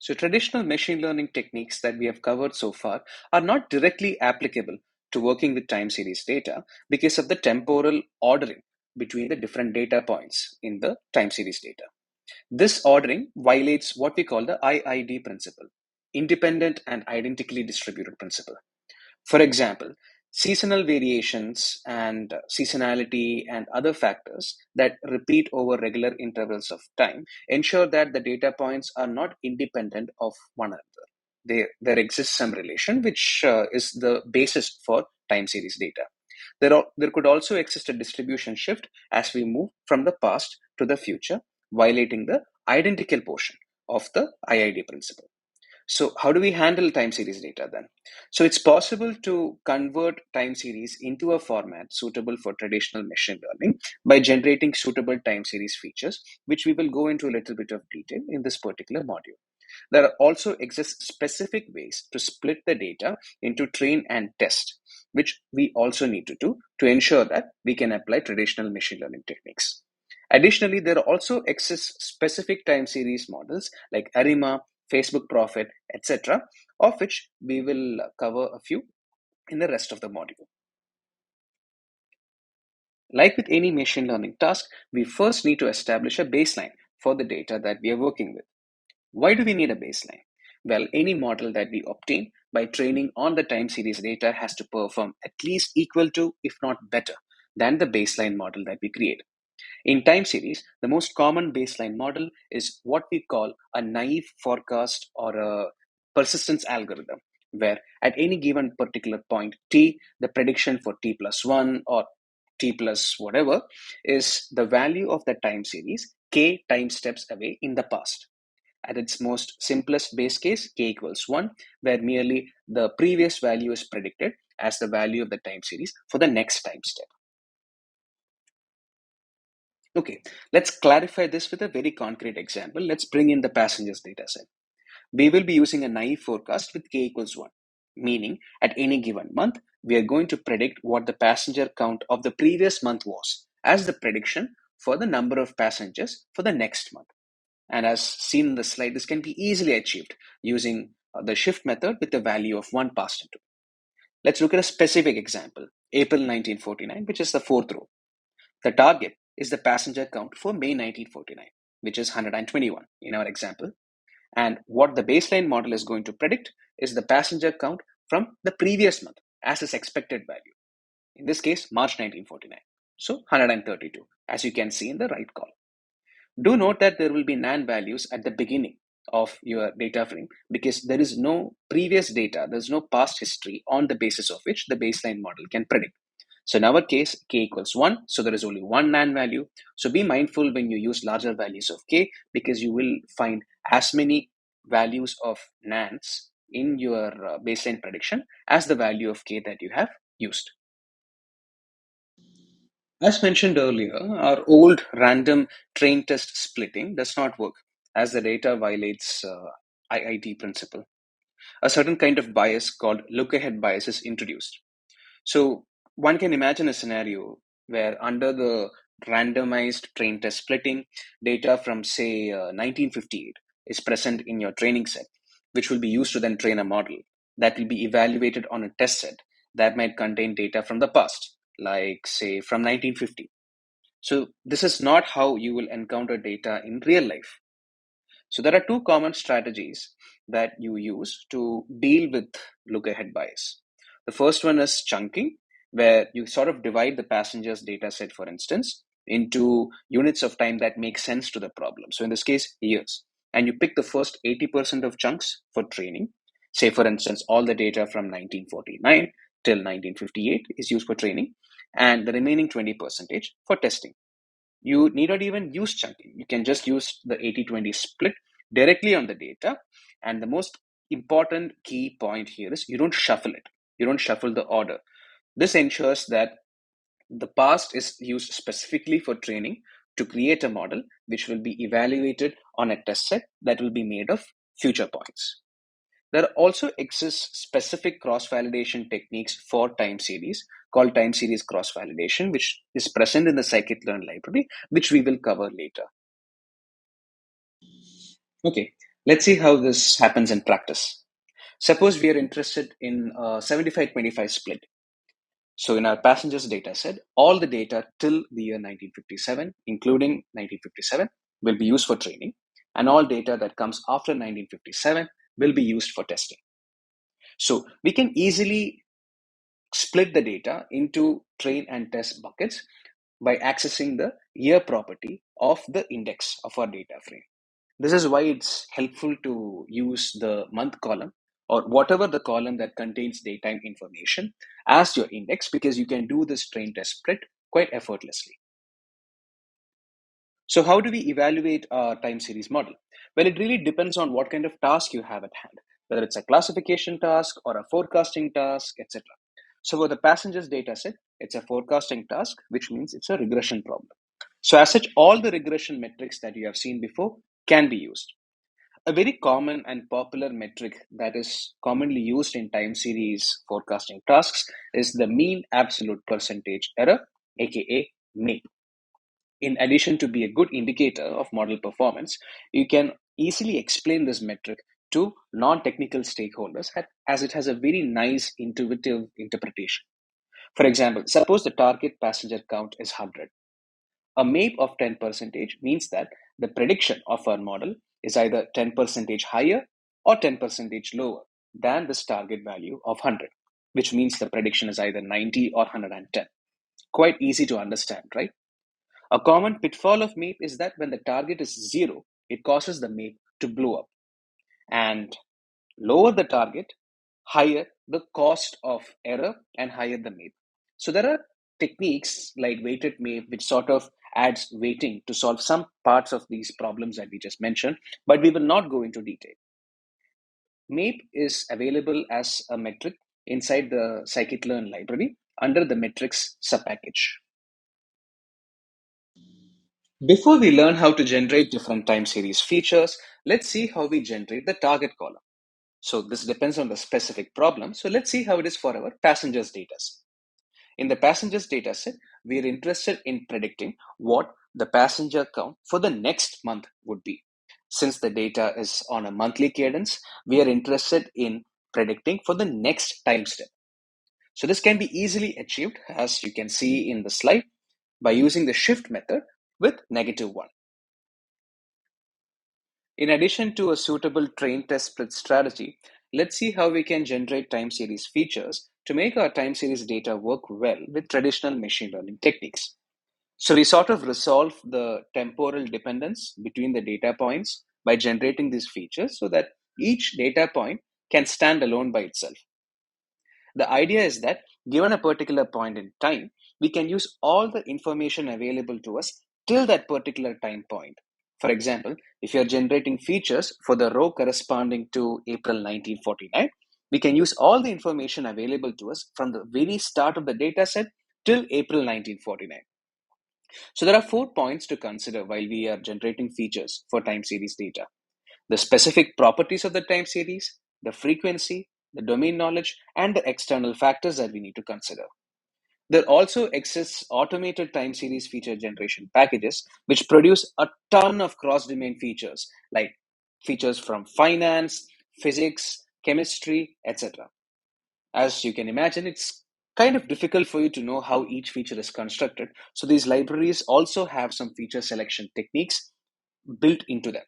So traditional machine learning techniques that we have covered so far are not directly applicable to working with time series data because of the temporal ordering between the different data points in the time series data. This ordering violates what we call the IID principle, independent and identically distributed principle. For example, seasonal variations and seasonality and other factors that repeat over regular intervals of time ensure that the data points are not independent of one another. There exists some relation, which is the basis for time series data. There could also exist a distribution shift as we move from the past to the future, violating the identical portion of the IID principle. So how do we handle time series data then? So it's possible to convert time series into a format suitable for traditional machine learning by generating suitable time series features, which we will go into a little bit of detail in this particular module. There also exist specific ways to split the data into train and test, which we also need to do to ensure that we can apply traditional machine learning techniques. Additionally, there also exist specific time series models like ARIMA, Facebook Profit, etc., of which we will cover a few in the rest of the module. Like with any machine learning task, we first need to establish a baseline for the data that we are working with. Why do we need a baseline? Well, any model that we obtain by training on the time series data has to perform at least equal to, if not better, than the baseline model that we create. In time series, the most common baseline model is what we call a naive forecast or a persistence algorithm, where at any given particular point t, the prediction for t plus 1 or t plus whatever is the value of the time series k time steps away in the past. At its most simplest base case, k equals 1, where merely the previous value is predicted as the value of the time series for the next time step. Okay, let's clarify this with a very concrete example. Let's bring in the passengers data set. We will be using a naive forecast with k equals 1, meaning at any given month, we are going to predict what the passenger count of the previous month was as the prediction for the number of passengers for the next month. And as seen in the slide, this can be easily achieved using the shift method with the value of 1 passed into. Let's look at a specific example, April 1949, which is the fourth row. The target is the passenger count for May 1949, which is 121 in our example. And what the baseline model is going to predict is the passenger count from the previous month as its expected value. In this case, March 1949. So 132, as you can see in the right column. Do note that there will be NaN values at the beginning of your data frame because there is no previous data, there's no past history on the basis of which the baseline model can predict. So in our case, k equals 1, so there is only one NaN value. So be mindful when you use larger values of k because you will find as many values of NaNs in your baseline prediction as the value of k that you have used. As mentioned earlier, our old random train test splitting does not work as the data violates IID principle. A certain kind of bias called look ahead bias is introduced. So one can imagine a scenario where under the randomized train test splitting, data from say 1958 is present in your training set, which will be used to then train a model that will be evaluated on a test set that might contain data from the past, like say from 1950. So this is not how you will encounter data in real life. So there are two common strategies that you use to deal with look ahead bias. The first one is chunking, where you sort of divide the passenger's data set, for instance, into units of time that make sense to the problem. So in this case, years. And you pick the first 80% of chunks for training. Say, for instance, all the data from 1949 till 1958 is used for training, and the remaining 20% for testing. You need not even use chunking. You can just use the 80-20 split directly on the data. And the most important key point here is you don't shuffle it. You don't shuffle the order. This ensures that the past is used specifically for training to create a model which will be evaluated on a test set that will be made of future points. There also exist specific cross-validation techniques for time series called time series cross-validation, which is present in the scikit-learn library, which we will cover later. Okay, Let's see how this happens in practice. Suppose we are interested in a 75-25 split. So in our passengers data set, all the data till the year 1957, including 1957, will be used for training, and all data that comes after 1957 will be used for testing. So we can easily split the data into train and test buckets by accessing the year property of the index of our data frame. This is why it's helpful to use the month column or whatever the column that contains daytime information as your index, because you can do this train test split quite effortlessly. So how do we evaluate our time series model? Well, it really depends on what kind of task you have at hand, whether it's a classification task or a forecasting task, etc. So for the passengers data set, it's a forecasting task, which means it's a regression problem. So as such, all the regression metrics that you have seen before can be used. A very common and popular metric that is commonly used in time series forecasting tasks is the mean absolute percentage error, aka MAPE. In addition to be a good indicator of model performance, you can easily explain this metric to non-technical stakeholders as it has a very nice intuitive interpretation. For example, suppose the target passenger count is 100. A MAPE of 10 percentage means that the prediction of our model is either 10 percentage higher or 10 percentage lower than this target value of 100, which means the prediction is either 90 or 110. Quite easy to understand, right? A common pitfall of MAPE is that when the target is zero, it causes the MAPE to blow up. And lower the target, higher the cost of error and higher the MAPE. So there are techniques like weighted MAPE, which sort of adds weighting to solve some parts of these problems that we just mentioned, but we will not go into detail. MAPE is available as a metric inside the scikit-learn library under the metrics subpackage. Before we learn how to generate different time series features, let's see how we generate the target column. So this depends on the specific problem. So let's see how it is for our passengers dataset. In the passengers dataset, we are interested in predicting what the passenger count for the next month would be. Since the data is on a monthly cadence, we are interested in predicting for the next time step. So this can be easily achieved, as you can see in the slide, by using the shift method with -1. In addition to a suitable train test split strategy, let's see how we can generate time series features to make our time series data work well with traditional machine learning techniques. So we sort of resolve the temporal dependence between the data points by generating these features so that each data point can stand alone by itself. The idea is that given a particular point in time, we can use all the information available to us till that particular time point. For example, if you're generating features for the row corresponding to April 1949, we can use all the information available to us from the very start of the data set till April 1949. So there are 4 points to consider while we are generating features for time series data: the specific properties of the time series, the frequency, the domain knowledge, and the external factors that we need to consider. There also exists automated time series feature generation packages which produce a ton of cross-domain features like features from finance, physics, chemistry, etc. As you can imagine, it's kind of difficult for you to know how each feature is constructed. So these libraries also have some feature selection techniques built into them.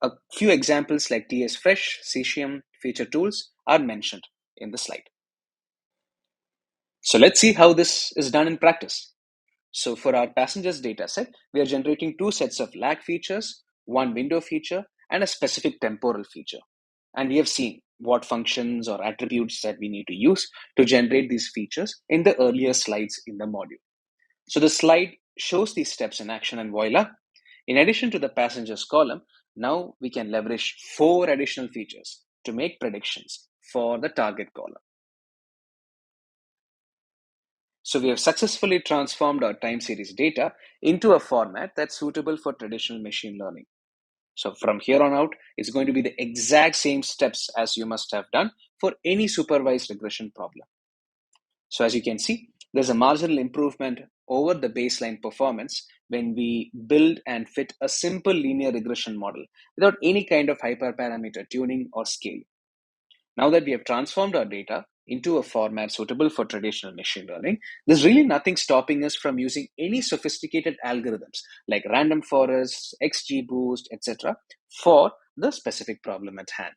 A few examples like TS-Fresh, Cesium, feature tools are mentioned in the slide. So let's see how this is done in practice. So for our passengers data set, we are generating two sets of lag features, one window feature, and a specific temporal feature. And we have seen what functions or attributes that we need to use to generate these features in the earlier slides in the module. So the slide shows these steps in action, and voila. In addition to the passengers column, now we can leverage 4 additional features to make predictions for the target column. So we have successfully transformed our time series data into a format that's suitable for traditional machine learning. So from here on out, it's going to be the exact same steps as you must have done for any supervised regression problem. So as you can see, There's a marginal improvement over the baseline performance when we build and fit a simple linear regression model without any kind of hyperparameter tuning or scale. Now that we have transformed our data into a format suitable for traditional machine learning, there's really nothing stopping us from using any sophisticated algorithms like random forests, XGBoost, etc., for the specific problem at hand.